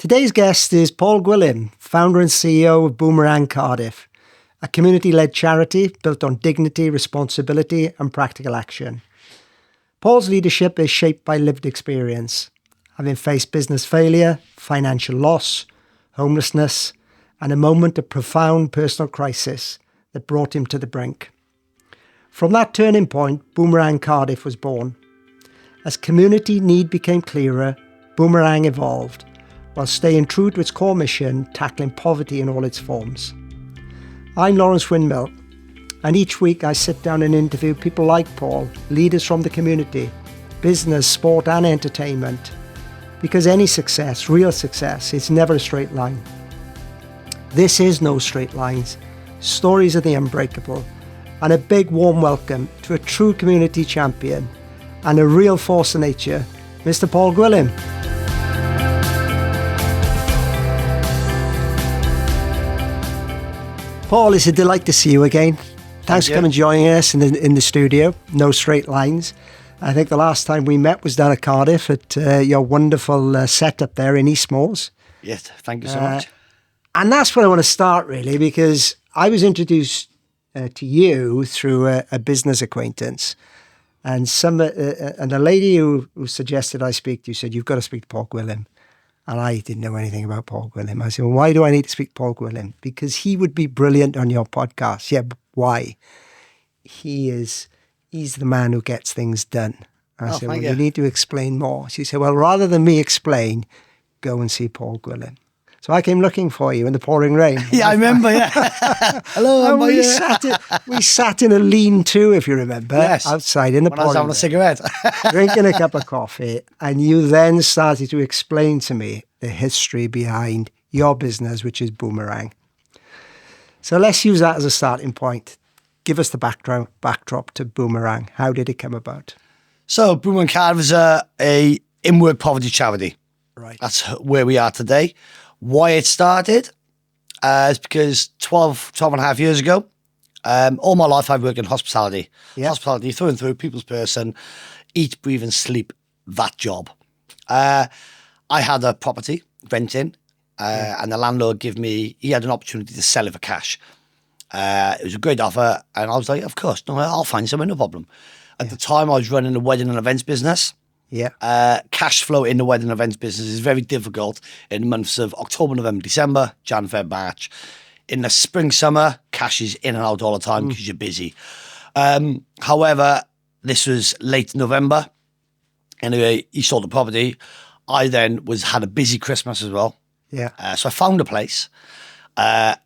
Today's guest is Paul Gwilym, founder and CEO of Boomerang Cardiff, a community-led charity built on dignity, responsibility and practical action. Paul's leadership is shaped by lived experience, having faced business failure, financial loss, homelessness, and a moment of profound personal crisis that brought him to the brink. From that turning point, Boomerang Cardiff was born. As community need became clearer, Boomerang evolved, while staying true to its core mission, tackling poverty in all its forms. I'm Lawrence Windmill, and each week I sit down and interview people like Paul, leaders from the community, business, sport and entertainment, because any success, real success, is never a straight line. This is no straight lines, stories of the unbreakable, and a big warm welcome to a true community champion and a real force of nature, Mr. Paul Gwilym. Paul, it's a delight to see you again. Thanks for coming and joining us in the studio. No straight lines. I think the last time we met was down at Cardiff at your wonderful setup there in Eastmoors. Yes, thank you so much. And that's where I want to start, really, because I was introduced to you through a business acquaintance. And a lady who suggested I speak to you said, "You've got to speak to Paul Gwilym." And I didn't know anything about Paul Gwilym. I said, "Well, why do I need to speak to Paul Gwilym?" Because he would be brilliant on your podcast. Yeah, but why? He's the man who gets things done. I said, "Well, you need to explain more." She said, "Well, rather than me explain, go and see Paul Gwilym." So I came looking for you in the pouring rain. Yeah, I remember, yeah. Hello, and we sat in a lean-to, if you remember, outside in the pouring rain. I was having a cigarette. Drinking a cup of coffee. And you then started to explain to me the history behind your business, which is Boomerang. So let's use that as a starting point. Give us the backdrop to Boomerang. How did it come about? So Boomerang Cardiff is a in-work poverty charity. Right. That's where we are today. Why it started is because 12 and a half years ago, all my life I've worked in hospitality. Yeah. Hospitality, through and through, people's person, eat, breathe and sleep, that job. I had a property, renting, and the landlord he had an opportunity to sell it for cash. It was a great offer, and I was like, of course, no, I'll find something, no problem. At the time, I was running a wedding and events business. Yeah. Cash flow in the wedding and events business is very difficult in the months of October, November, December, Jan, Feb, March. In the spring, summer, cash is in and out all the time because you're busy. However, this was late November. Anyway, he sold the property. I then had a busy Christmas as well. Yeah. So I found a place. I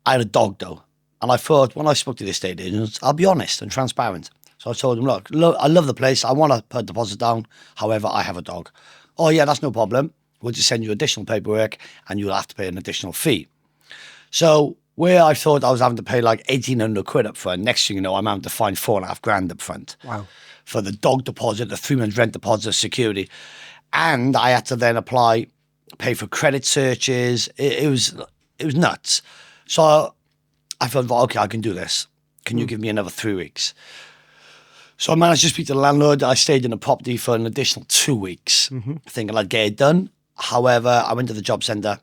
had a dog though. And I thought, when I spoke to the estate agents, I'll be honest and transparent. So I told them, look, I love the place. I want to put a deposit down. However, I have a dog. "Oh, yeah, that's no problem. We'll just send you additional paperwork and you'll have to pay an additional fee." So where I thought I was having to pay like 1,800 quid up front, next thing you know, I'm having to find 4.5 grand up front. Wow. For the dog deposit, the 3 months rent deposit, security. And I had to then pay for credit searches. It was nuts. So I thought, well, okay, I can do this. Can you give me another 3 weeks? So I managed to speak to the landlord. I stayed in the property for an additional 2 weeks, thinking I'd get it done. However, I went to the job centre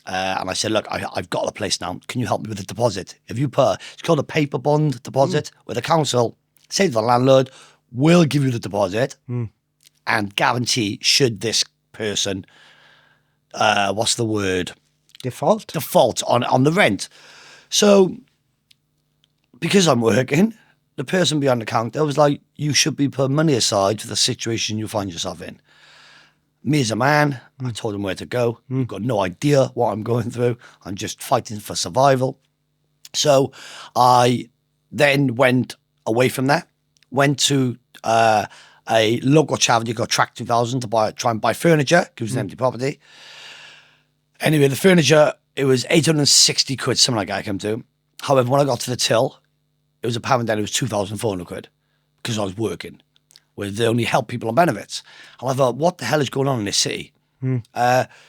and I said, look, I've got the place now. Can you help me with the deposit? If you it's called a paper bond deposit with the council, say to the landlord, we'll give you the deposit and guarantee should this person, what's the word? Default on the rent. So because I'm working, the person behind the counter was like, you should be putting money aside for the situation you find yourself in. Me as a man, I told him where to go. I've got no idea what I'm going through. I'm just fighting for survival. So I then went away from that, went to a local charity called Track 2000 to try and buy furniture, because it was an empty property. Anyway, the furniture, it was 860 quid, something like that I came to. However, when I got to the till, it was apparent that it was 2,400 quid because I was working, where they only help people on benefits. And I thought, what the hell is going on in this city?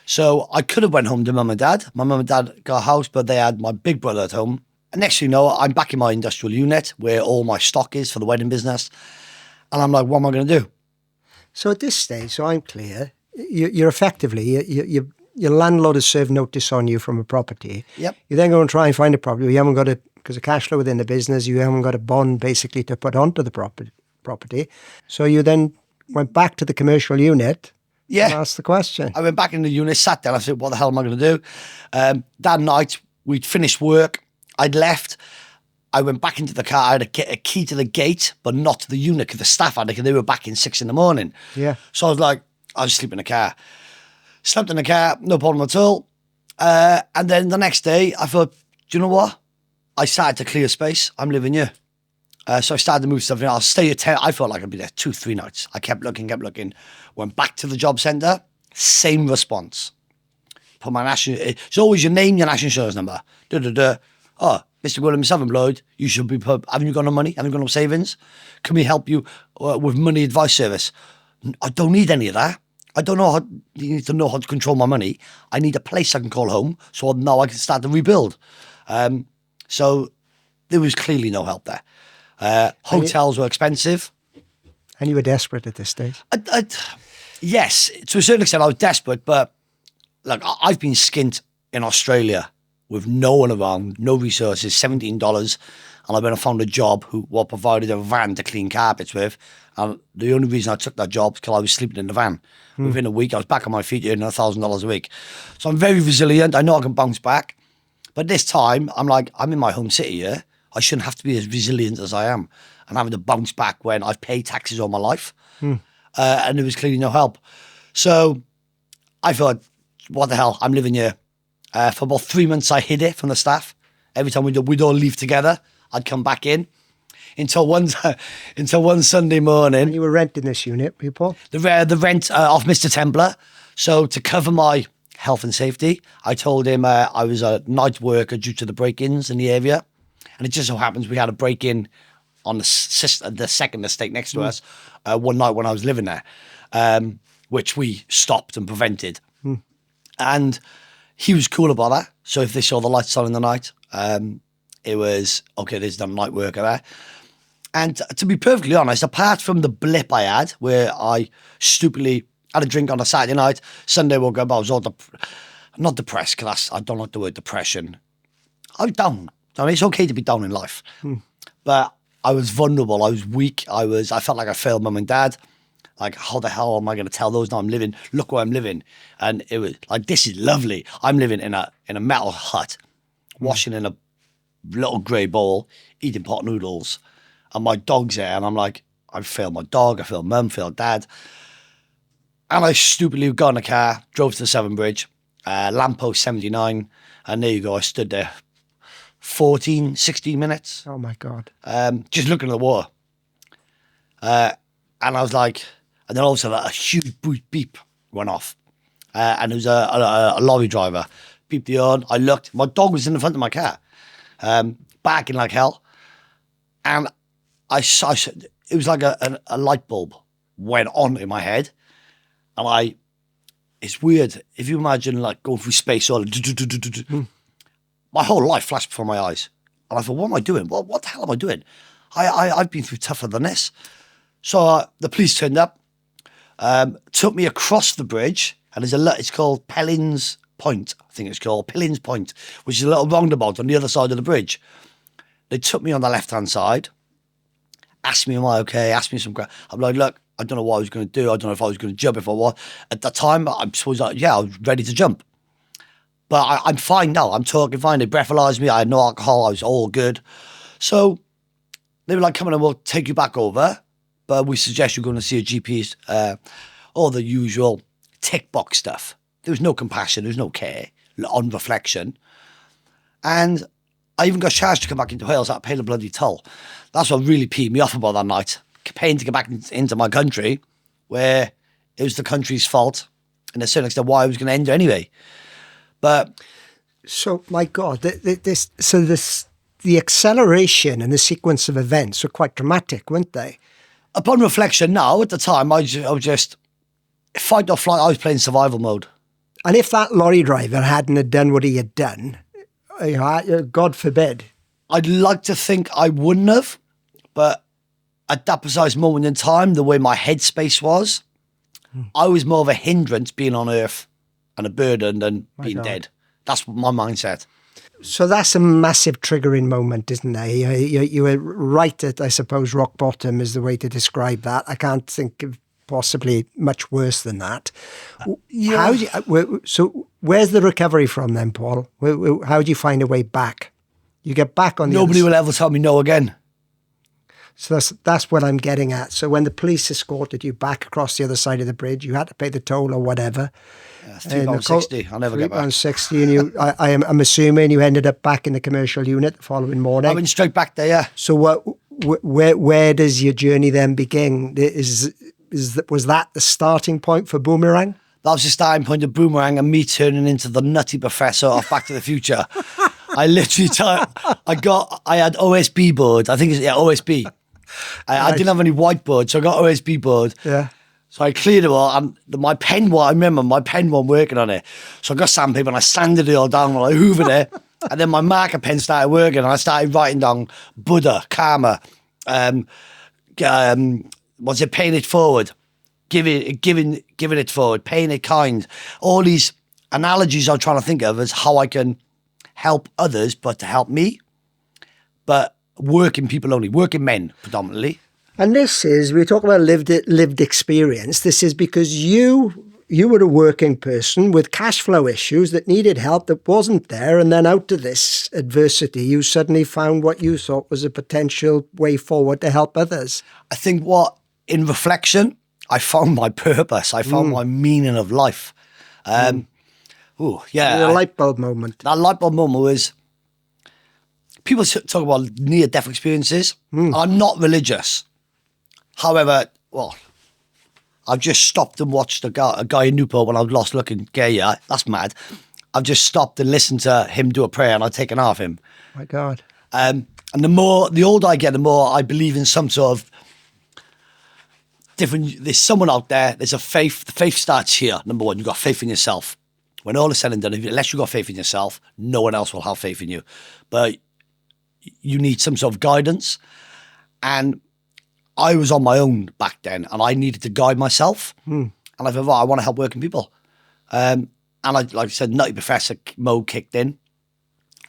So I could have went home to mum and dad. My mum and dad got a house, but they had my big brother at home. And next thing you know, I'm back in my industrial unit where all my stock is for the wedding business. And I'm like, what am I going to do? So at this stage, so I'm clear, you're effectively, your landlord has served notice on you from a property. Yep. You then go and try and find a property. You haven't got it because of cash flow within the business. You haven't got a bond basically to put onto the property. So you then went back to the commercial unit. Yeah. And asked the question. I went back in the unit, sat down. I said, what the hell am I going to do? That night, we'd finished work. I'd left. I went back into the car. I had a key to the gate, but not to the unit because the staff had it because they were back in 6 a.m. Yeah. So I was like, I'll just sleep in the car. Slept in the car, no problem at all. And then the next day, I thought, do you know what? I started to clear space. I'm living here. So I started to move stuff in. I'll stay at 10. I felt like I'd be there 2-3 nights. I kept looking. Went back to the job centre. Same response. Put my national. It's always your name, your national insurance number. Oh, Mr. Gwilym, self-employed. You should be. Haven't you got no money? Haven't you got no savings? Can we help you with money advice service? I don't need any of that. I don't know how. You need to know how to control my money. I need a place I can call home, so now I can start to rebuild. So there was clearly no help there. Hotels were expensive. And you were desperate at this stage? Yes, to a certain extent I was desperate, but like I've been skint in Australia with no one around, no resources, $17, and I went and found a job who provided a van to clean carpets with, and the only reason I took that job was because I was sleeping in the van. Within a week I was back on my feet earning $1,000 a week. So I'm very resilient. I know I can bounce back, but this time I'm like, I'm in my home city here. I shouldn't have to be as resilient as I am and having to bounce back when I've paid taxes all my life. And there was clearly no help. So I thought, what the hell, I'm living here. For about 3 months, I hid it from the staff. Every time we'd all leave together, I'd come back in. Until one Sunday morning. And you were renting this unit, were you, Paul? The rent off Mr. Templar. So to cover my health and safety, I told him I was a night worker due to the break-ins in the area. And it just so happens we had a break-in on the second estate next to us one night when I was living there, which we stopped and prevented. And he was cool about that. So if they saw the lights on in the night, it was, okay, there's no night worker there. And to be perfectly honest, apart from the blip I had where I stupidly had a drink on a Saturday night, Sunday woke up, I was all not depressed, because I don't like the word depression. I was down. I mean, it's okay to be down in life, but I was vulnerable. I was weak. I felt like I failed mum and dad. Like, how the hell am I going to tell those now I'm living? Look where I'm living. And it was like, this is lovely. I'm living in a metal hut, washing in a little grey bowl, eating pot noodles, and my dog's there. And I'm like, I failed my dog. I failed mum, failed dad. And I stupidly got in a car, drove to the Severn Bridge, lamppost 79. And there you go. I stood there 16 minutes. Oh my God. Just looking at the water. And I was like, and then all of a sudden a huge beep went off. And it was a lorry driver. Beeped the horn. I looked. My dog was in the front of my car, barking like hell. And I saw, it was like a light bulb went on in my head. And it's weird. If you imagine like going through space, all my whole life flashed before my eyes. And I thought, what am I doing? What the hell am I doing? I've been through tougher than this. So the police turned up, took me across the bridge, and it's called Pellins Point, I think it's called, Pellins Point, which is a little roundabout on the other side of the bridge. They took me on the left-hand side, asked me, am I okay? Asked me some crap. I'm like, look, I don't know what I was going to do. I don't know if I was going to jump, if I was. At that time, I was ready to jump. But I'm fine now. I'm talking fine. They breathalyzed me. I had no alcohol. I was all good. So they were like, come on, and we'll take you back over. But we suggest you're going to see a GP, all the usual tick box stuff. There was no compassion. There was no care on reflection. And I even got charged to come back into Wales. I had to pay the bloody toll. That's what really peed me off about that night. Paying to get back into my country, where it was the country's fault. And to a certain extent, why I was going to end it anyway. But so, my God, the acceleration and the sequence of events were quite dramatic, weren't they? Upon reflection now, at the time, I was just fight or flight. I was playing survival mode. And if that lorry driver hadn't have done what he had done, God forbid. I'd like to think I wouldn't have, but at that precise moment in time, the way my headspace was, I was more of a hindrance being on Earth and a burden than My being God. dead. That's my mindset. So that's a massive triggering moment, isn't there? You were right at, I suppose, rock bottom is the way to describe that. I can't think of possibly much worse than that. Yeah. So where's the recovery from then, Paul? How do you find a way back? You get back on the Nobody other will ever tell me no again. So that's what I'm getting at. So when the police escorted you back across the other side of the bridge, you had to pay the toll or whatever. It's £3.60. I'll never get back. £3.60, and I'm assuming you ended up back in the commercial unit the following morning. I went straight back there, yeah. So where does your journey then begin? Was that the starting point for Boomerang? That was the starting point of Boomerang and me turning into the nutty professor of Back to the Future. I literally, I had OSB board. I think it's, OSB. I didn't have any whiteboard, so I got OSB board. Yeah. So I cleared it all, and my pen, I remember my pen wasn't working on it. So I got sandpaper and I sanded it all down while I hoovered it. And then my marker pen started working and I started writing down Buddha, karma, paying it forward, giving it forward, paying it kind. All these analogies I'm trying to think of as how I can help others, but to help me. But working people only, working men predominantly. And this is, we talk about lived experience. This is because you were a working person with cash flow issues that needed help that wasn't there. And then out of this adversity, you suddenly found what you thought was a potential way forward to help others. I think in reflection, I found my purpose. I found my meaning of life. The light bulb moment. That light bulb moment was, people talk about near-death experiences. I'm not religious. However, I've just stopped and watched a guy in Newport when I was lost looking gay. Yeah, that's mad. I've just stopped and listened to him do a prayer and I've taken half him. My God. And the older I get, the more I believe in some sort of different, there's someone out there, there's a faith. The faith starts here. Number one, you've got faith in yourself. When all is said and done, unless you've got faith in yourself, no one else will have faith in you. But you need some sort of guidance. And I was on my own back then and I needed to guide myself. And I thought, I want to help working people. And like I said, Nutty Professor mode kicked in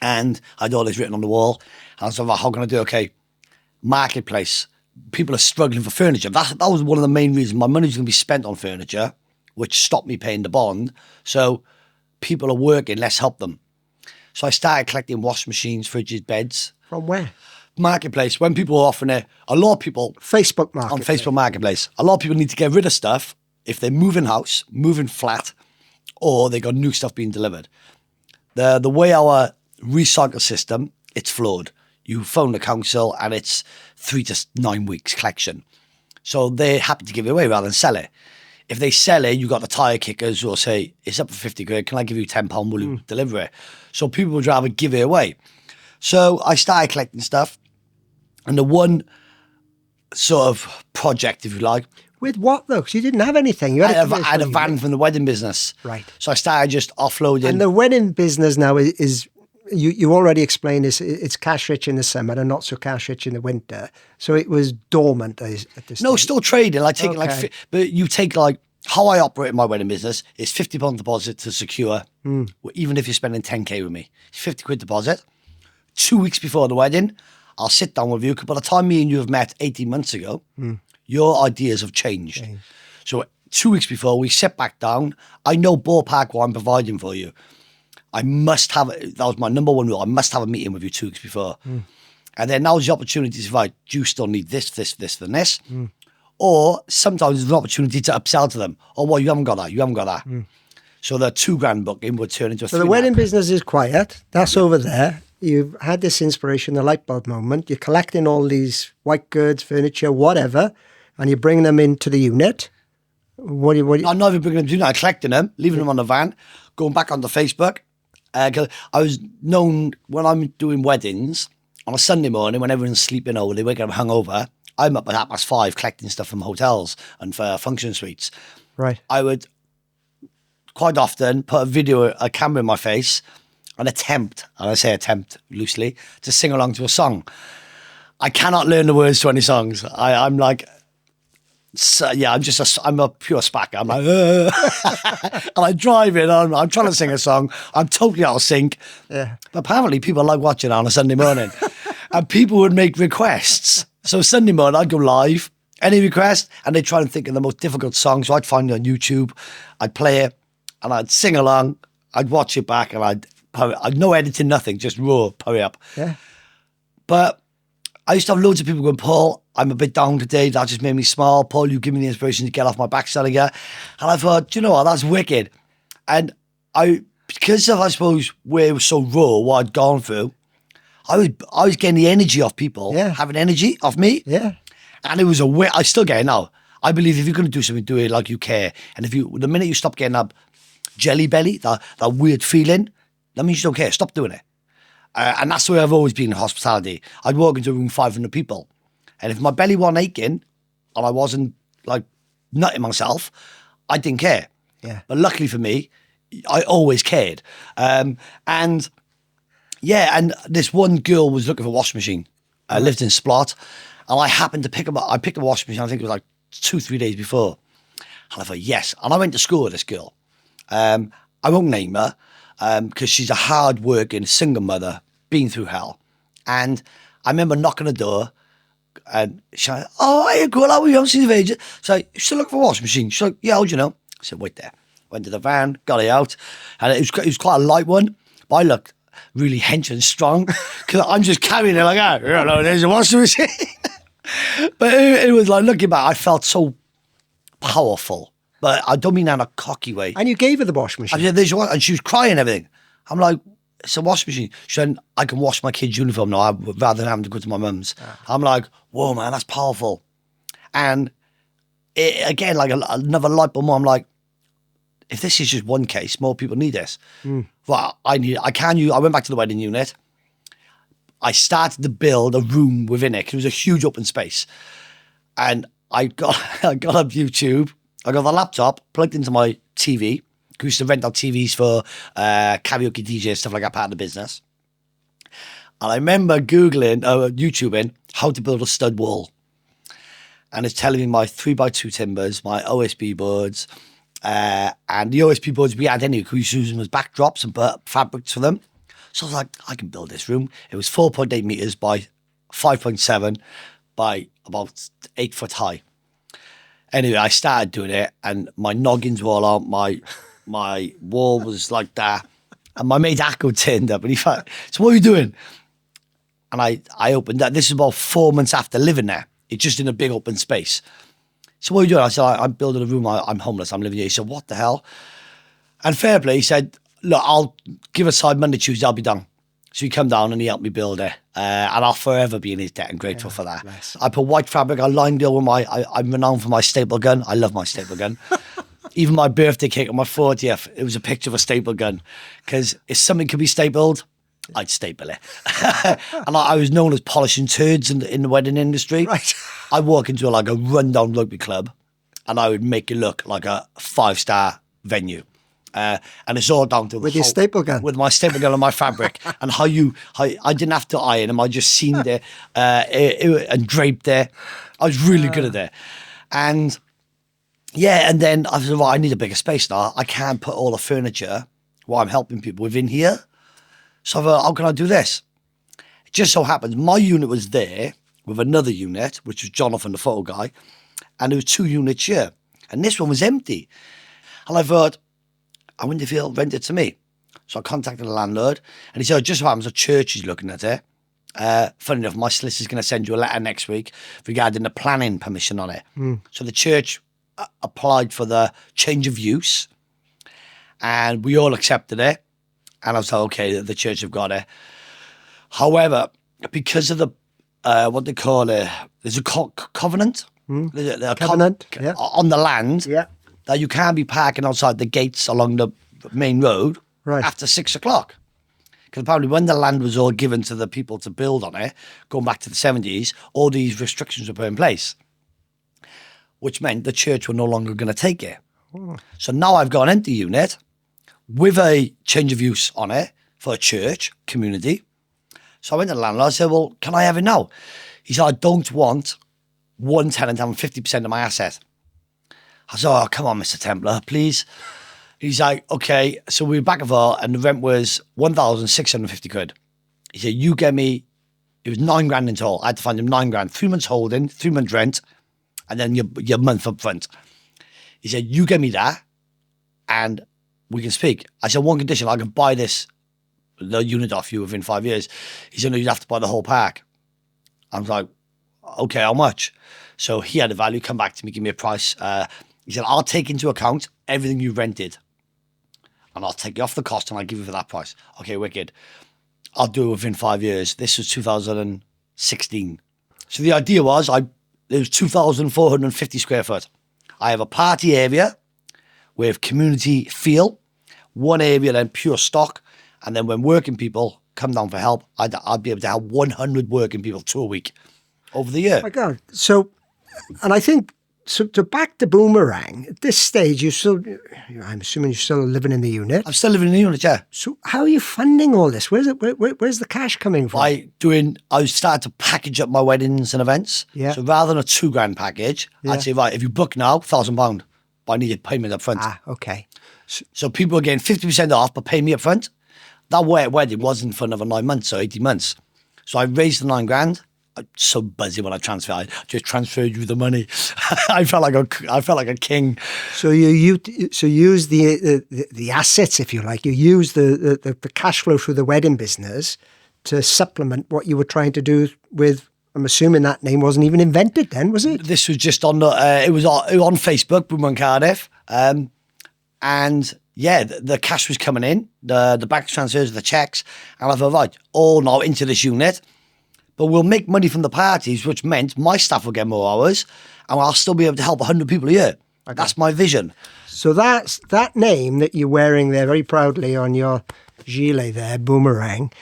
and I had all this written on the wall. And I was like, how can I do? Okay, marketplace. People are struggling for furniture. That was one of the main reasons. My money was going to be spent on furniture, which stopped me paying the bond. So people are working, let's help them. So I started collecting wash machines, fridges, beds. From where? Marketplace. When people are offering it, a lot of people... Facebook Marketplace. On Facebook Marketplace. A lot of people need to get rid of stuff if they're moving house, moving flat, or they got new stuff being delivered. The way our recycle system, it's flawed. You phone the council and it's 3 to 9 weeks collection. So they're happy to give it away rather than sell it. If they sell it, you got the tyre kickers who will say, it's up for 50 quid, can I give you £10, will you deliver it? So people would rather give it away. So I started collecting stuff. And the one sort of project, if you like. With what though? Because you didn't have anything. You I had a van from the wedding business. Right. So I started just offloading. And the wedding business now is you already explained this, it's cash rich in the summer and not so cash rich in the winter. So it was dormant at this No, stage. still trading. Like taking Okay. but you take how I operate in my wedding business is £50 deposit to secure, even if you're spending 10k with me. It's 50 quid deposit. 2 weeks before the wedding, I'll sit down with you because by the time me and you have met 18 months ago, your ideas have changed. So 2 weeks before, we sit back down. I know ballpark what I'm providing for you. I must have, that was my number one rule, I must have a meeting with you 2 weeks before. And then now's the opportunity to provide, do you still need this, and this? Or sometimes there's an opportunity to upsell to them. Oh, well, you haven't got that. So the £2,000 booking would turn into a So the wedding business is quiet. That's over there. You've had this inspiration, the light bulb moment. You're collecting all these white goods, furniture, whatever, and you bring them into the unit. What do you I'm not even bringing them to you. I'm collecting them, leaving them on the van, going back onto Facebook. 'Cause I was known when I'm doing weddings on a Sunday morning when everyone's sleeping over, they wake up hungover. I'm up at 5:30 collecting stuff from hotels and for function suites. Right. I would quite often put a camera in my face and attempt, and I say attempt loosely, to sing along to a song. I cannot learn the words to any songs. I'm like, So, yeah, I'm a pure spacker. I'm like, and I drive in, I'm trying to sing a song. I'm totally out of sync. Yeah. But apparently people like watching it on a Sunday morning. And people would make requests. So Sunday morning, I'd go live, any request, and they'd try and think of the most difficult song. So I'd find it on YouTube, I'd play it, and I'd sing along, I'd watch it back, and I'd no editing, nothing, just raw, hurry up. Yeah. But I used to have loads of people going, Paul, I'm a bit down today. That just made me smile. Paul, you give me the inspiration to get off my backside again. And I thought, do you know what? That's wicked. And because of, I suppose, where it was so raw, what I'd gone through, I was getting the energy off people, having energy off me. Yeah. And it was I still get it now. I believe if you're going to do something, do it like you care. And the minute you stop getting that jelly belly, that weird feeling, that means you don't care. Stop doing it. And that's the way I've always been in hospitality. I'd walk into a room 500 people. And if my belly wasn't aching and I wasn't like nutting myself, I didn't care. Yeah. But luckily for me, I always cared. And this one girl was looking for a washing machine. I lived in Splot, and I happened to pick up. I picked a washing machine, I think it was like 2-3 days before. And I thought, yes. And I went to school with this girl. I won't name her because she's a hard-working single mother, been through hell. And I remember knocking on the door, and she's like, oh, hey, girl, how are you? I'm seeing the ages. So you still looking for a washing machine? She's like, yeah, how do you know? I said, wait there. Went to the van, got it out, and it was quite a light one, but I looked really hench and strong because I'm just carrying it like, there's a washing machine. But it was like, looking back, I felt so powerful, but I don't mean that in a cocky way. And you gave her the washing machine. I said, there's one, and she was crying and everything. I'm like, it's a washing machine. She said, I can wash my kid's uniform now rather than having to go to my mum's. I'm like, whoa, man, that's powerful. And again, like another light bulb, I'm like, if this is just one case, more people need this. Well, I went back to the wedding unit. I started to build a room within it because it was a huge open space. And I got up YouTube. I got the laptop plugged into my TV. We used to rent out TVs for karaoke DJs, stuff like that, part of the business. And I remember YouTubing how to build a stud wall. And it's telling me my 3x2 timbers, my OSB boards, and the OSB boards we had anyway, because we used to use them as backdrops and put fabrics for them. So I was like, I can build this room. It was 4.8 meters by 5.7 by about 8 foot high. Anyway, I started doing it, and my noggins were all out. My wall was like that. And my mate Akko turned up, and he thought, so what are you doing? And I opened that. This is about 4 months after living there. It's just in a big open space. So what are you doing? I said, I'm building a room. I'm homeless. I'm living here. He said, what the hell? And fair play, he said, look, I'll give aside Monday, Tuesday, I'll be done. So he come down and he helped me build it. And I'll forever be in his debt and grateful for that. Nice. I put white fabric. I lined it with I'm renowned for my staple gun. I love my staple gun. Even my birthday cake on my 40th, it was a picture of a staple gun. Because if something could be stapled, I'd staple it. And I was known as polishing turds in the wedding industry. Right. I'd walk into a rundown rugby club and I would make it look like a 5-star venue. And it's all down to with your staple gun, with my staple gun and my fabric, and how I didn't have to iron them. I just seamed it and draped it. I was really good at it, and then I said, well, I need a bigger space now. I can't put all the furniture while I'm helping people within here. So I thought, how can I do this? It just so happens my unit was there with another unit, which was Jonathan, the photo guy, and there was 2 units here, and this one was empty, and I thought, I wonder if he'll rent it to me. So I contacted the landlord, and he said, just so happens a church is looking at it. Funny enough, my solicitor's going to send you a letter next week regarding the planning permission on it. So the church applied for the change of use, and we all accepted it. And I was like, okay, the church have got it. However, because of the, what they call it, there's a covenant. There's a covenant on the land. Yeah. That you can't be parking outside the gates along the main road after 6 o'clock. Because apparently when the land was all given to the people to build on it, going back to the 70s, all these restrictions were put in place, which meant the church were no longer going to take it. So now I've got an empty unit with a change of use on it for a church community. So I went to the landlord, I said, well, can I have it now? He said, I don't want one tenant having 50% of my asset. I said, oh, come on, Mr. Templar, please. He's like, okay. So we were back and forth, and the rent was 1,650 quid. He said, you get me, it was 9 grand in total. I had to find him 9 grand, 3 months holding, 3 months rent, and then your month up front. He said, you get me that, and we can speak. I said, one condition, I can buy the unit off you within 5 years. He said, no, you'd have to buy the whole park. I was like, okay, how much? So he had a value, come back to me, give me a price. He said, I'll take into account everything you rented, and I'll take you off the cost, and I'll give you for that price. Okay, wicked. I'll do it within 5 years. This was 2016. So the idea was, it was 2,450 square foot. I have a party area with community feel, one area then pure stock, and then when working people come down for help, I'd be able to have 100 working people to a week over the year. Oh my God. So, and I think, so to back to Boomerang, at this stage, I'm assuming you're still living in the unit. I'm still living in the unit, yeah. So how are you funding all this? Where's the cash coming from? I started to package up my weddings and events. Yeah. So rather than a 2 grand package, I'd say, right, if you book now, £1,000, but I needed payment up front. Ah, okay. So people were getting 50% off, but pay me up front. That wedding wasn't for another 9 months or 18 months. So I raised the 9 grand. I'm so buzzy when I transferred. I just transferred you the money. I felt like a king. So you use the assets, if you like. You use the cash flow through the wedding business to supplement what you were trying to do with. I'm assuming that name wasn't even invented then, was it? This was just on it was on Facebook, Boomerang Cardiff, and yeah, the cash was coming in, the bank transfers, the checks, and I thought, right, all now into this unit. But we'll make money from the parties, which meant my staff will get more hours, and I'll still be able to help 100 people a year. Okay. That's my vision. So that name that you're wearing there very proudly on your gilet there, Boomerang,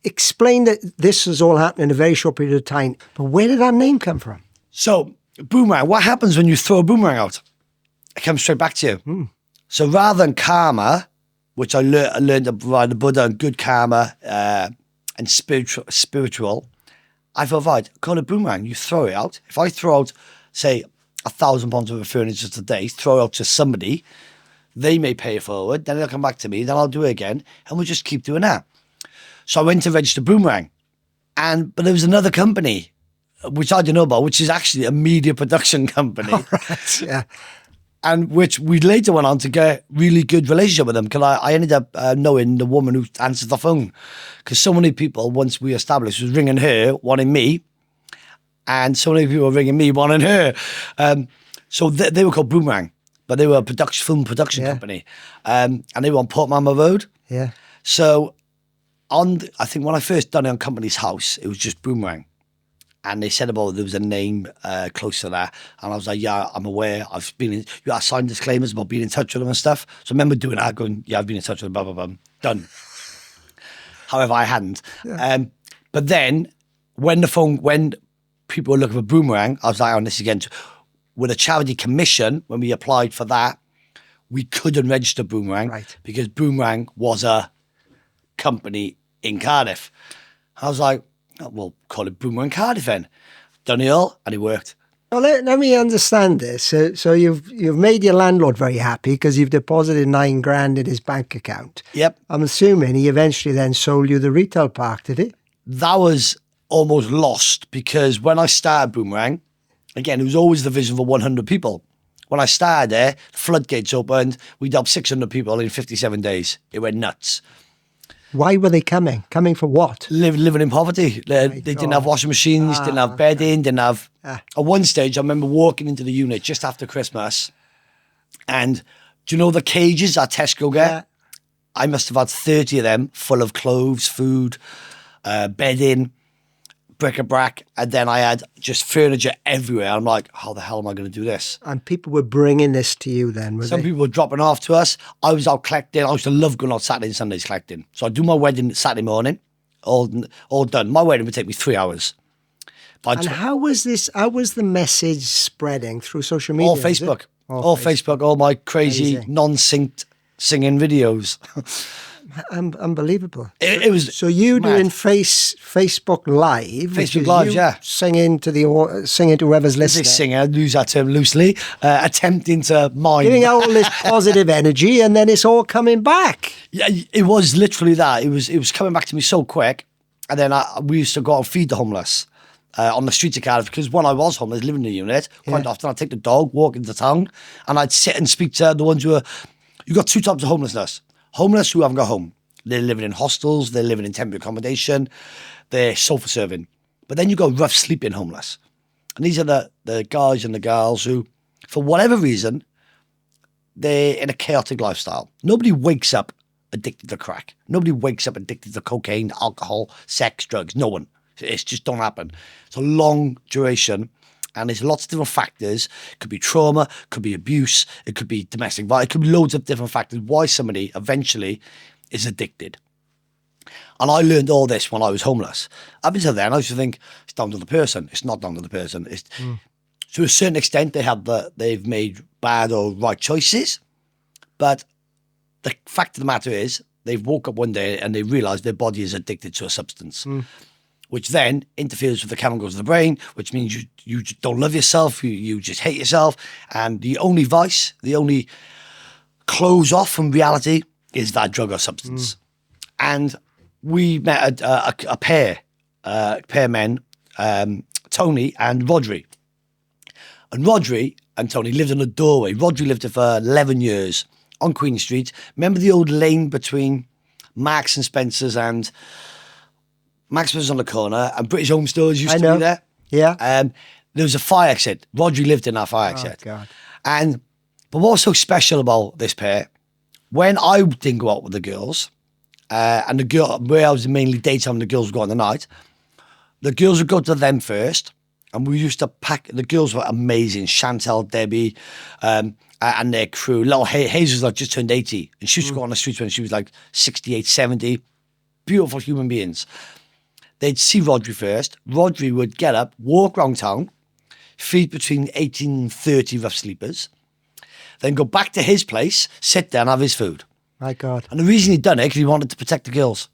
explain that this has all happened in a very short period of time. But where did that name come from? So, boomerang, what happens when you throw a boomerang out? It comes straight back to you. Mm. So rather than karma, which I learned by the Buddha and good karma and spiritual, I thought, right, call it boomerang. You throw it out. If I throw out, say, £1,000 worth of furniture today, throw it out to somebody, they may pay it forward, then they'll come back to me, then I'll do it again, and we'll just keep doing that. So I went to register Boomerang, but there was another company, which I didn't know about, which is actually a media production company. Oh, right, yeah. And which we later went on to get really good relationship with them, because I ended up knowing the woman who answered the phone, because so many people, once we established, was ringing her, wanting me, and so many people were ringing me, wanting her. So they were called Boomerang, but they were a film production company, and they were on Portmama Road. Yeah. So I think when I first done it on Company's House, it was just Boomerang. And they said about there was a name close to that. And I was like, yeah, I'm aware. I signed disclaimers about being in touch with them and stuff. So I remember doing that, going, yeah, I've been in touch with them, blah, blah, blah. Done. However, I hadn't. Yeah. But then when people were looking for Boomerang, I was like, on this again. With a charity commission, when we applied for that, we couldn't register Boomerang because Boomerang was a company in Cardiff. I was like, we'll call it Boomerang Cardiff then. Done it all, and it worked. Well, let me understand this. So you've made your landlord very happy because you've deposited 9 grand in his bank account. Yep. I'm assuming he eventually then sold you the retail park, did he? That was almost lost because when I started Boomerang, again, it was always the vision for 100 people. When I started there, the floodgates opened. We'd have 600 people in 57 days. It went nuts. Why were they coming? Coming for what? Living in poverty. They didn't have washing machines, didn't have bedding, didn't have... At one stage, I remember walking into the unit just after Christmas, and do you know the cages at Tesco get? Yeah. I must have had 30 of them full of clothes, food, bedding, bric-a-brac, and then I had just furniture everywhere. I'm like, how the hell am I going to do this? And people were bringing this to you then, were Some people were dropping off to us. I was out collecting. I used to love going out Saturday and Sundays collecting. So I'd do my wedding Saturday morning, all done. My wedding would take me 3 hours. And how was the message spreading through social media? All Facebook. All Facebook, all my crazy non-synced singing videos. Unbelievable. It was So you mad. doing Facebook Live, which Facebook is Live, you yeah. singing to whoever's As a listening, singer, I use that term loosely, attempting to mine. giving out all this positive energy, and then it's all coming back. Yeah, it was literally that. It was coming back to me so quick. And then we used to go out and feed the homeless on the streets of Cardiff, because when I was homeless, living in a unit, quite often I'd take the dog, walk into town, and I'd sit and speak to the ones who are... You've got two types of homelessness. Homeless who haven't got home. They're living in hostels, they're living in temporary accommodation, they're sofa serving. But then you've got rough sleeping homeless. And these are the guys and the girls who, for whatever reason, they're in a chaotic lifestyle. Nobody wakes up addicted to crack. Nobody wakes up addicted to cocaine, alcohol, sex, drugs. No one. It's just don't happen. It's a long duration, and there's lots of different factors. It could be trauma, it could be abuse, it could be domestic violence, it could be loads of different factors why somebody eventually is addicted. And I learned all this when I was homeless. Up until then, I used to think it's down to the person. It's not down to the person. To a certain extent, they've made bad or right choices, but the fact of the matter is, they've woke up one day and they realise their body is addicted to a substance, which then interferes with the chemicals of the brain, which means you just don't love yourself, you just hate yourself, and the only vice, the only close off from reality is that drug or substance. And we met a pair men, Tony and Rodri. And Rodri and Tony lived in a doorway. Rodri lived there for 11 years on Queen Street. Remember the old lane between Marks and Spencer's, and Marks was on the corner, and British Home Stores used to be there? Yeah. There was a fire exit. Rodri lived in that fire exit. God. But what was so special about this pair, when I didn't go out with the girls, and the girl, where I was mainly daytime, the girls would go on the night, the girls would go to them first, and we used to pack, the girls were amazing, Chantel, Debbie, and their crew. Little Hazel's like just turned 80, and she used to go on the streets when she was like 68, 70. Beautiful human beings. They'd see Rodri first. Rodri would get up, walk around town, feed between 18 and 30 rough sleepers, then go back to his place, sit there and have his food. My God. And the reason he'd done it, because he wanted to protect the girls.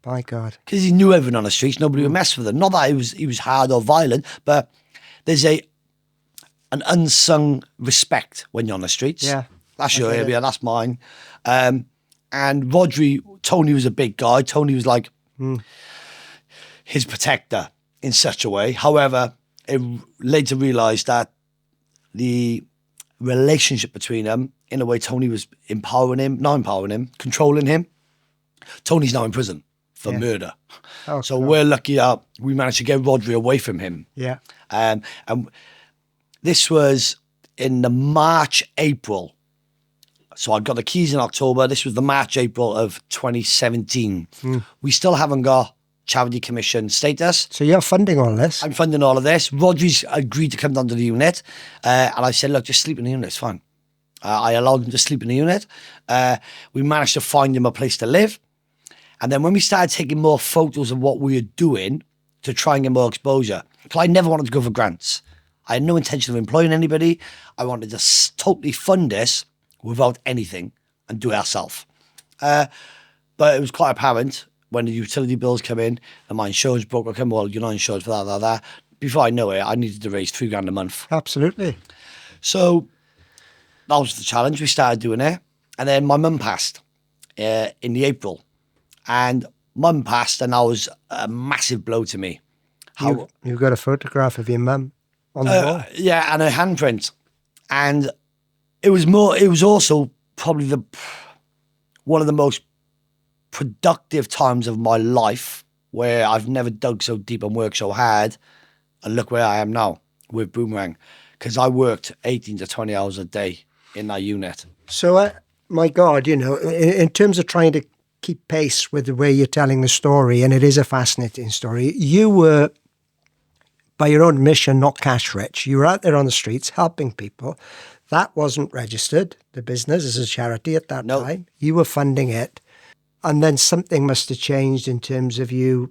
My God. Because he knew everyone on the streets, nobody would mess with him. Not that he was hard or violent, but there's an unsung respect when you're on the streets. Yeah. That's your area, that's mine. And Rodri, Tony was a big guy. Tony was like his protector in such a way. However, it later realised that the relationship between them, in a way, Tony was not empowering him, controlling him. Tony's now in prison for murder. Oh, so God. we're lucky that we managed to get Rodri away from him. Yeah. And this was in the March, April. So I got the keys in October. This was the March, April of 2017. We still haven't got charity commission status. So you're funding all this? I'm funding all of this. Rodri's agreed to come down to the unit. And I said, look, just sleep in the unit, it's fine. I allowed him to sleep in the unit. We managed to find him a place to live. And then when we started taking more photos of what we were doing to try and get more exposure, because I never wanted to go for grants. I had no intention of employing anybody. I wanted to totally fund this without anything and do it ourselves. But it was quite apparent when the utility bills come in and my insurance broker came, well, you're not insured for that. Before I know it, I needed to raise $3,000 a month. Absolutely. So that was the challenge. We started doing it. And then my mum passed in the April. And mum passed, and that was a massive blow to me. You've got a photograph of your mum on the wall. Yeah, and her handprint. And it was also probably one of the most productive times of my life, where I've never dug so deep and worked so hard. And look where I am now with Boomerang, because I worked 18 to 20 hours a day in that unit. So, my God, in terms of trying to keep pace with the way you're telling the story, and it is a fascinating story, you were, by your own admission, not cash rich. You were out there on the streets helping people. That wasn't registered, the business, as a charity at that time. You were funding it. And then something must have changed in terms of you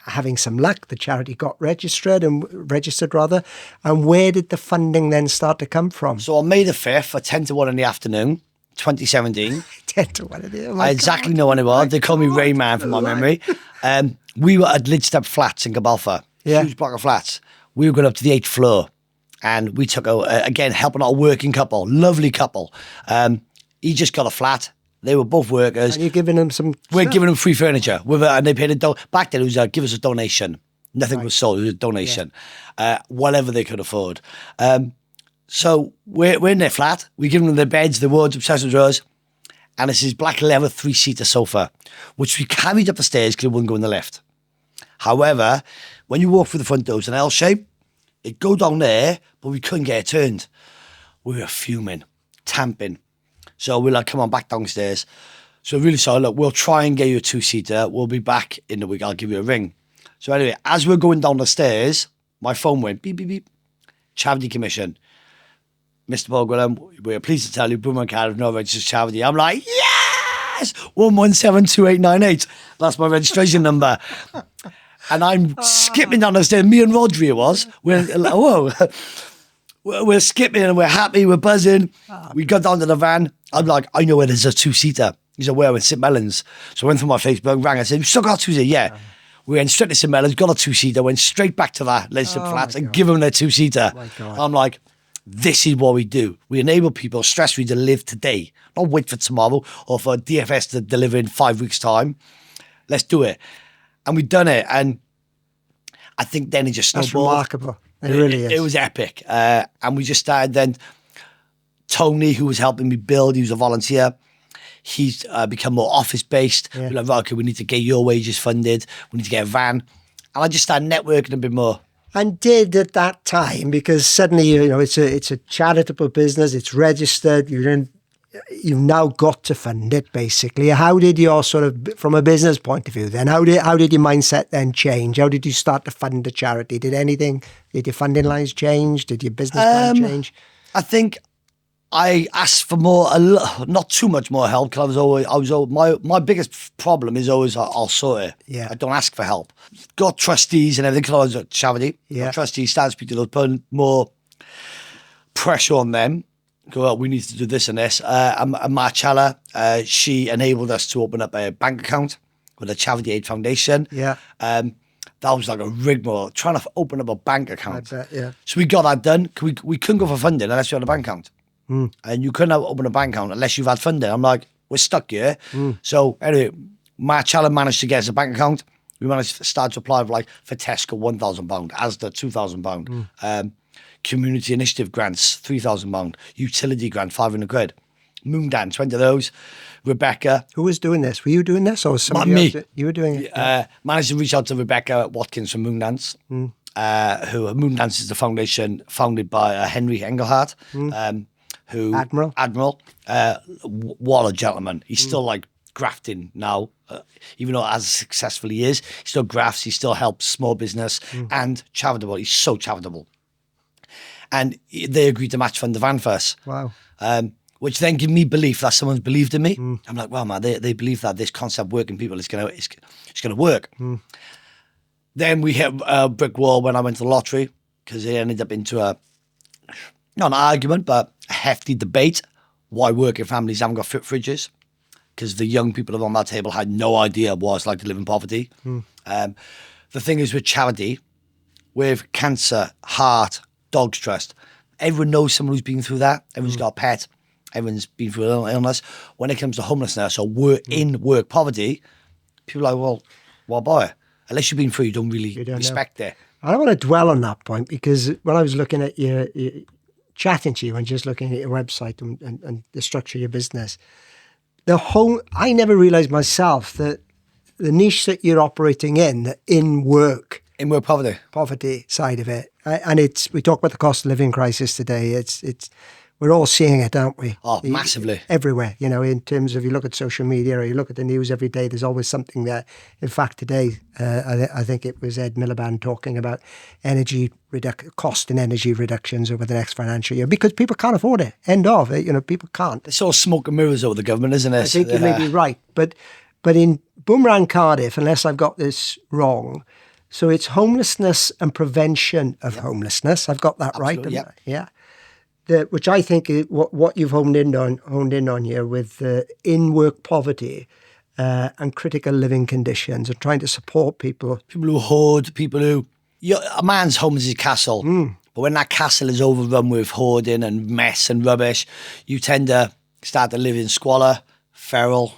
having some luck. The charity got registered. And where did the funding then start to come from? So on May the 5th at 10 to 1 in the afternoon, 2017. 10 to 1 of you. Oh my I exactly God. know when it was. They call me Rain Man from my memory. We were at Lidstep Flats in Gabalfa. Yeah. Huge block of flats. We were going up to the 8th floor. And we took, again, helping out a working couple. Lovely couple. He just got a flat. They were both workers. And you're giving them some We're stuff? giving them free furniture. And they paid back then it was give us a donation. Nothing was sold. It was a donation. Whatever they could afford. So we're in their flat. We give them their beds, their wards, obsessive drawers. And it's his black leather 3-seater sofa, which we carried up the stairs because it wouldn't go in the lift. However, when you walk through the front door, it's an L shape. It'd go down there, but we couldn't get it turned. We were fuming, tamping. So we're like, come on, back downstairs. So really sorry, look, we'll try and get you a 2-seater. We'll be back in the week. I'll give you a ring. So anyway, as we're going down the stairs, my phone went beep, beep, beep. Charity Commission. Mr. Paul Gwilym, we're pleased to tell you, Boomerang Cardiff, no registered charity. I'm like, yes! 1172898. That's my registration number. And I'm skipping down the stairs. Me and Rodri it was. We're skipping and we're happy. We're buzzing. We got down to the van. I'm like, I know where there's a 2-seater. He said, where? In St. Mellons. So I went through my Facebook, rang. I said, you still got a 2-seater? Yeah. We went straight to St. Mellons, got a 2-seater, went straight back to that Lidstep Flats and give them their 2-seater. I'm like, this is what we do. We enable people stress-free to live today, not wait for tomorrow or for DFS to deliver in 5 weeks' time. Let's do it. And we've done it. And I think then it just snowballed. That's remarkable. It really is. It was epic. And we just started then. Tony, who was helping me build, he was a volunteer. He's become more office-based. Yeah. We're like, right, okay, we need to get your wages funded. We need to get a van. And I just started networking a bit more. And did at that time, because suddenly, you know, it's a charitable business, it's registered, you've now got to fund it, basically. How did your sort of, from a business point of view then, how did your mindset then change? How did you start to fund the charity? Did your funding lines change? Did your business plan change? I think I asked for not too much more help, because my biggest problem is always I'll sort it. Yeah. I don't ask for help. Got trustees and everything, because I was a charity. Yeah. Got trustees started speaking to those, putting more pressure on them. Go, well, we need to do this and this. And Marcella, she enabled us to open up a bank account with a Charity Aid Foundation. Yeah. That was like a rigmarole, trying to open up a bank account. I bet, yeah. So we got that done. We couldn't go for funding unless you had a bank account. And you couldn't open a bank account unless you've had funding. I'm like, we're stuck here. So anyway, Marcella managed to get us a bank account. We managed to start to apply for Tesco, £1,000, Asda, £2,000. Community initiative grants, £3,000. Utility grant, £500. Moon dance, went to those. Rebecca. Who was doing this? Were you doing this, or was somebody Me. else? You were doing it? Managed to reach out to Rebecca Watkins from Moon Dance. Who Moon Dance is the foundation founded by Henry Engelhardt. Who Admiral. What a gentleman. He's still like grafting now, even though as successful he is, he still grafts, he still helps small business and charitable. He's so charitable. And they agreed to match fund the van for us. Wow. Which then gave me belief that someone's believed in me. I'm like, wow, man, they believe that this concept working people is gonna work. Then we hit a brick wall when I went to the lottery, because it ended up into not an argument, but a hefty debate why working families haven't got fridges, because the young people around that table had no idea what it's like to live in poverty. The thing is with charity, with cancer, heart, Dogs Trust, everyone knows someone who's been through that. Everyone's got a pet. Everyone's been through an illness. When it comes to homelessness or in work poverty, people are like, well, what about it? Unless you've been through, you don't really respect it. I don't want to dwell on that point, because when I was looking at your chatting to you and just looking at your website and the structure of your business, I never realised myself that the niche that you're operating in work poverty side of it, and we talk about the cost of living crisis today. We're all seeing it, aren't we? Oh, massively. Everywhere, in terms of, you look at social media or you look at the news every day, there's always something there. In fact, today, I think it was Ed Miliband talking about cost and energy reductions over the next financial year, because people can't afford it. End of it. People can't. It's all smoke and mirrors over the government, isn't it? I think you may be right. But in Boomerang Cardiff, unless I've got this wrong, so it's homelessness and prevention of homelessness. I've got that right. Yep. Yeah. which I think is what you've honed in on here with in-work poverty and critical living conditions, and trying to support people. People who hoard, people who... a man's home is his castle. But when that castle is overrun with hoarding and mess and rubbish, you tend to start to live in squalor, feral,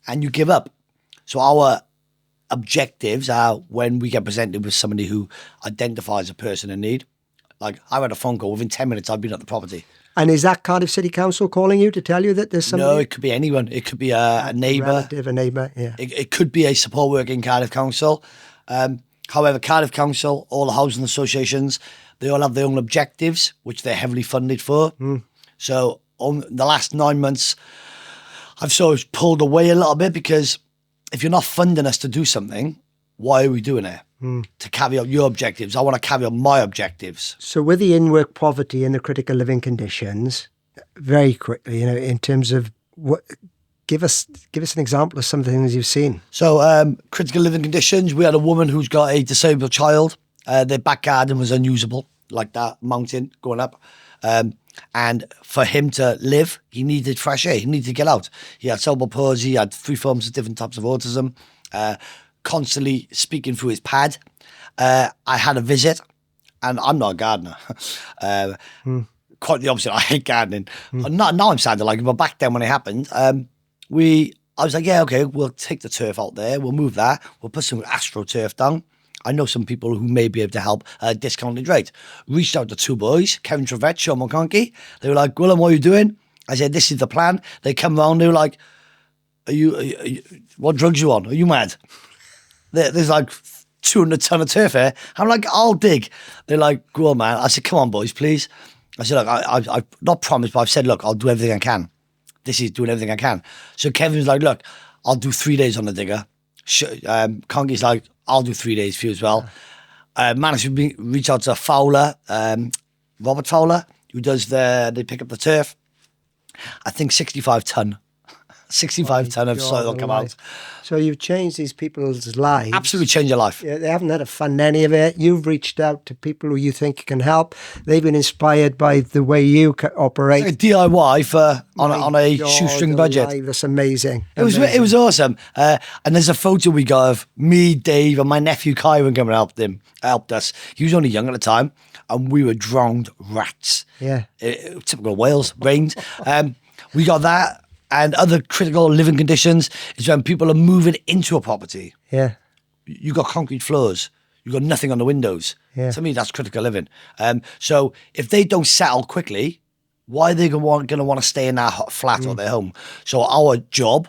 and you give up. So our objectives are when we get presented with somebody who identifies a person in need. Like, I had a phone call, within 10 minutes I've been at the property. And is that Cardiff City Council calling you to tell you that there's somebody? No, it could be anyone. It could be a neighbour. Relative, a neighbour, yeah. It could be a support worker in Cardiff Council. However, Cardiff Council, all the housing associations, they all have their own objectives, which they're heavily funded for. So on the last 9 months, I've sort of pulled away a little bit, because if you're not funding us to do something, why are we doing it? To carry out your objectives. I want to carry out my objectives. So with the in-work poverty and the critical living conditions, very quickly, in terms of what, give us an example of some of the things you've seen. So critical living conditions, we had a woman who's got a disabled child. Their back garden was unusable, like that mountain going up. And for him to live, he needed fresh air. He needed to get out. He had cerebral palsy. He had 3 forms of different types of autism. Constantly speaking through his pad. I had a visit, and I'm not a gardener. Quite the opposite. I hate gardening. Now I'm starting to like it, but back then when it happened, I was like, yeah, okay, we'll take the turf out there. We'll move that. We'll put some AstroTurf down. I know some people who may be able to help at a discounted rate. Reached out to 2 boys, Kevin Trevette, Sean McConkey. They were like, Gwilym, what are you doing? I said, this is the plan. They come round, they were like, are you what drugs you on? Are you mad? There's like 200 ton of turf here. I'm like, I'll dig. They're like, go on, man. I said, come on, boys, please. I said, look, I've not promised, but I've said, look, I'll do everything I can. This is doing everything I can. So Kevin's like, look, I'll do 3 days on the digger. Conky's like, I'll do 3 days for you as well. Managed to reach out to Fowler, Robert Fowler, who does they pick up the turf. I think 65 ton. 65 ton of soil will come out. So you've changed these people's lives. Absolutely changed your life. Yeah, they haven't had to fund any of it. You've reached out to people who you think can help. They've been inspired by the way you operate. It's like a DIY on a shoestring budget. Alive. That's amazing. It was awesome. And there's a photo we got of me, Dave, and my nephew Kyron coming and helped us. He was only young at the time, and we were drowned rats. Yeah. Typical Wales, rained. We got that. And other critical living conditions is when people are moving into a property. Yeah. You got concrete floors. You got nothing on the windows. Yeah. To me, that's critical living. So if they don't settle quickly, why are they going to want to stay in that flat or their home? So our job,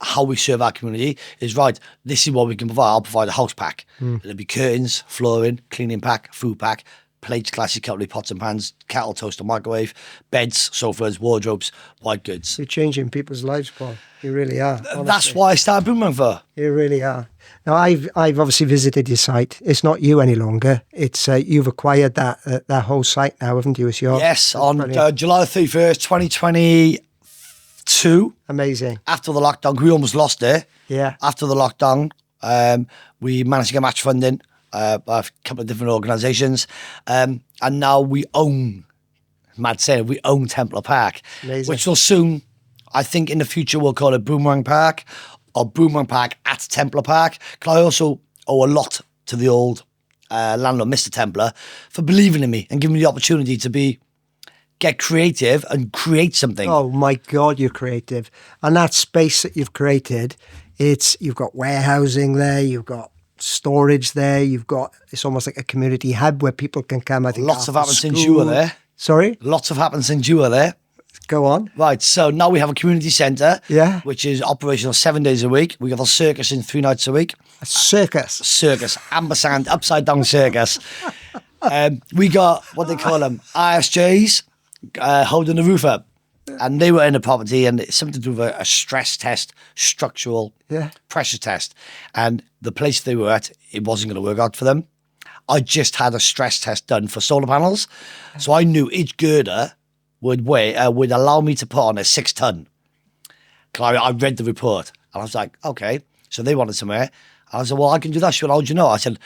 how we serve our community is, right, this is what we can provide. I'll provide a house pack. It'll be curtains, flooring, cleaning pack, food pack, plates, glasses, cutlery, pots and pans, kettle, toaster, microwave, beds, sofas, wardrobes, white goods. You're changing people's lives, Paul. You really are. Honestly. That's why I started Boomerang for. You really are. Now, I've obviously visited your site. It's not you any longer. It's you've acquired that whole site now, haven't you? It's yours. Yes, on July 31st, 2022. Amazing. After the lockdown, we almost lost it. Yeah. After the lockdown, we managed to get match funding. By a couple of different organisations, and now we own, mad saying, we own Templar Park. Amazing. Which will soon, I think in the future, we'll call it Boomerang Park or Boomerang Park at Templar Park. Because I also owe a lot to the old landlord, Mr. Templar, for believing in me and giving me the opportunity to get creative and create something. Oh my God, you're creative. And that space that you've created, you've got warehousing there, you've got storage there, it's almost like a community hub where people can come. I think lots have happened since you were there. Sorry? Lots have happened since you were there. Go on. Right, so now we have a community centre, which is operational 7 days a week. We got a circus in 3 nights a week. A circus? Circus, ampersand, upside down circus. We got, what they call them, ISJs, holding the roof up. And they were in the property, and it's something to do with a stress test, structural pressure test. And the place they were at, it wasn't going to work out for them. I just had a stress test done for solar panels. So I knew each girder would allow me to put on a 6 ton. I read the report, and I was like, okay. So they wanted somewhere. I said, well, I can do that. She went, how do you know? I said,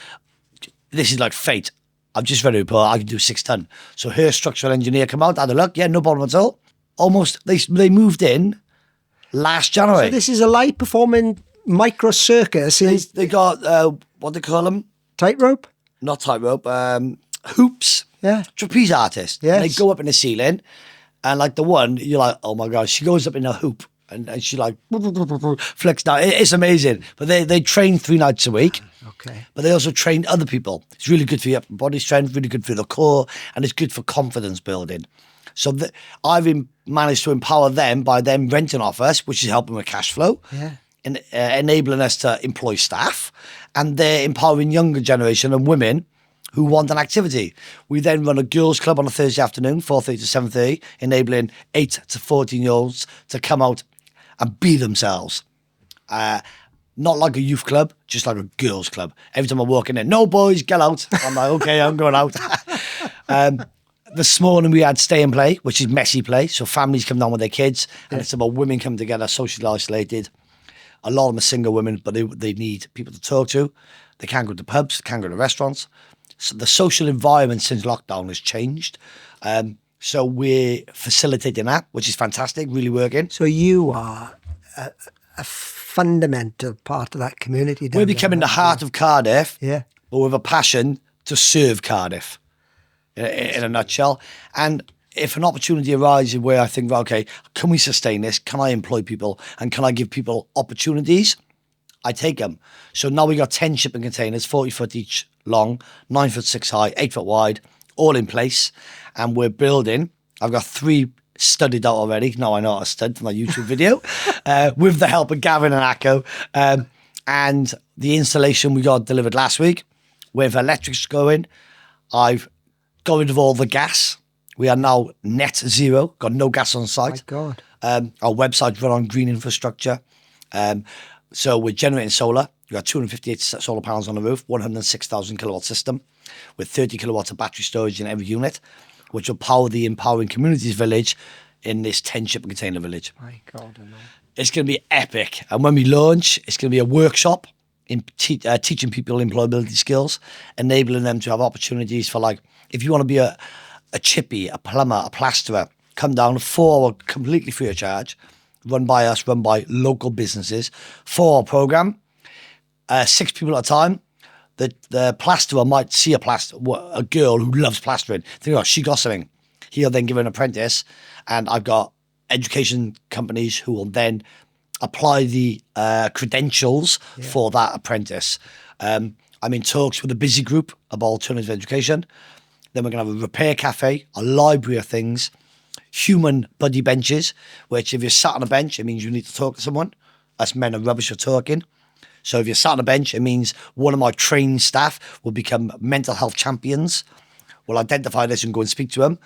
this is like fate. I've just read a report, I can do 6 ton. So her structural engineer come out, had a look, yeah, no problem at all. Almost, they moved in last January. So this is a live performing micro circus in They got, what do they call them? tightrope? Not tightrope, hoops. Yeah. Trapeze artists. Yes. And they go up in the ceiling, and like the one, you're like, oh my God, she goes up in a hoop, and she like flicks down. It's amazing. But they train 3 nights a week. Okay. But they also train other people. It's really good for your body strength, really good for the core, and it's good for confidence building. So I've managed to empower them by them renting off us, which is helping with cash flow, and enabling us to employ staff, and they're empowering younger generation and women who want an activity. We then run a girls' club on a Thursday afternoon, 4:30 to 7:30, enabling 8 to 14-year-olds to come out and be themselves. Not like a youth club, just like a girls' club. Every time I walk in there, no boys, get out. I'm like, okay, I'm going out. This morning we had stay and play, which is messy play. So families come down with their kids, and it's about women come together, socially isolated. A lot of them are single women, but they need people to talk to. They can't go to pubs, they can't go to restaurants. So the social environment since lockdown has changed. So we're facilitating that, which is fantastic, really working. So you are a fundamental part of that community. We're becoming the heart of Cardiff, Yeah. but with a passion to serve Cardiff in a nutshell. And if an opportunity arises where I think, okay, can we sustain this? Can I employ people? And can I give people opportunities? I take them. So now we got 10 shipping containers, 40 foot each long, 9 foot 6 high, 8 foot wide, all in place. And we're building. I've got 3 studied out already. Now I know how to stud from my YouTube video, with the help of Gavin and Akko. And the installation we got delivered last week with electrics going. I've got rid of all the gas. We are now net zero, got no gas on site. My God. Our website's run on green infrastructure. So we're generating solar. We've got 258 solar panels on the roof, 106,000 kilowatt system with 30 kilowatts of battery storage in every unit, which will power the Empowering Communities Village in this 10 shipping container village. My God, I know. It's going to be epic. And when we launch, it's going to be a workshop in teaching people employability skills, enabling them to have opportunities for, like, if you want to be a chippy, a plumber, a plasterer, come down 4 hour completely free of charge, run by us, run by local businesses, 4 hour program, 6 people at a time. The plasterer might see a girl who loves plastering, think, oh, she got something. He'll then give her an apprentice, and I've got education companies who will then apply the credentials for that apprentice. I'm in talks with a busy group about alternative education. Then we're going to have a repair cafe, a library of things, human buddy benches, which if you're sat on a bench, it means you need to talk to someone. Us men are rubbish for talking. So if you're sat on a bench, it means one of my trained staff will become mental health champions. We'll identify this and go and speak to them.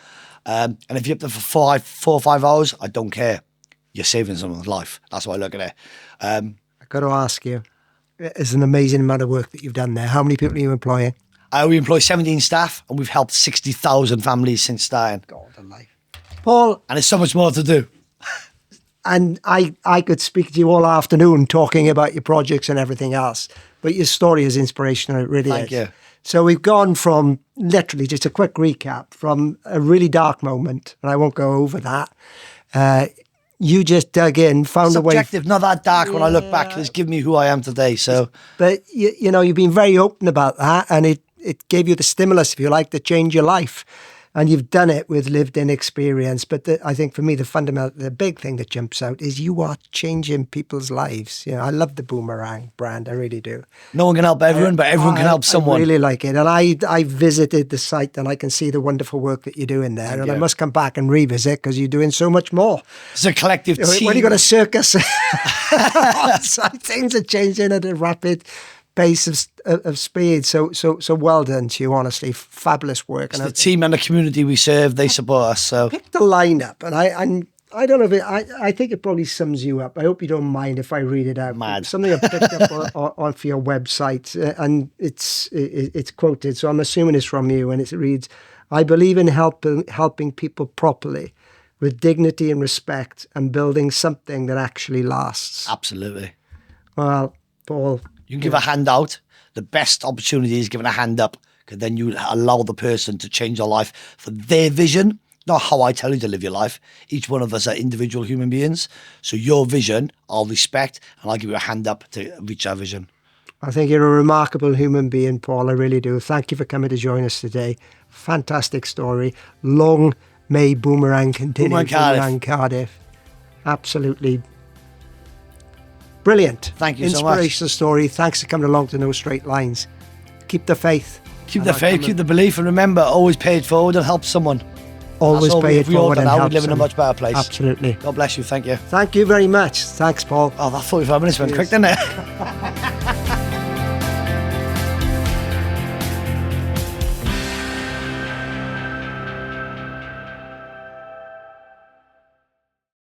And if you're up there for 4 or 5 hours, I don't care. You're saving someone's life. That's why I look at it. I've got to ask you, it's an amazing amount of work that you've done there. How many people are you employing? We employ 17 staff, and we've helped 60,000 families since starting. God alive. Paul, And there's so much more to do. and I could speak to you all afternoon talking about your projects and everything else, but your story is inspirational. It really is. Thank you. So we've gone from, literally, just a quick recap, from a really dark moment, and I won't go over that. You just dug in, found a way. Subjective, not that dark when I look back. It's given me who I am today. So, But, you know, you've been very open about that, and it gave you the stimulus, if you like, to change your life. And you've done it with lived-in experience. But I think for me, the big thing that jumps out is you are changing people's lives. You know, I love the Boomerang brand. I really do. no one can help everyone, but everyone can help someone. I really like it. And I visited the site, and I can see the wonderful work that you're doing there. Thank and I you. must come back and revisit, because you're doing so much more. It's a collective team. When you got a circus on site, things are changing at a rapid pace of speed. So well done to you, honestly. Fabulous work. It's the team and the community we serve, they support us. So Pick the lineup, and I don't know if I think it probably sums you up. I hope you don't mind if I read it out. Mad. Something I picked up on for your website, and it's quoted, so I'm assuming it's from you, and it reads, "I believe in helping people properly, with dignity and respect, and building something that actually lasts." absolutely. Well, Paul, You can give a hand out. The best opportunity is giving a hand up, then you allow the person to change their life for their vision, not how I tell you to live your life. Each one of us are individual human beings. So your vision, I'll respect, and I'll give you a hand up to reach our vision. I think you're a remarkable human being, Paul. I really do. Thank you for coming to join us today. Fantastic story. Long may Boomerang continue. Boomerang Cardiff. Absolutely brilliant. Thank you so much. Inspirational story. Thanks for coming along to No Straight Lines. Keep the faith. Keep the faith, keep the belief, and remember, always pay it forward and help someone. Always pay it forward and help we live in a much better place. Absolutely. God bless you. Thank you. Thank you very much. Thanks, Paul. Oh, that 45 minutes went quick, didn't it?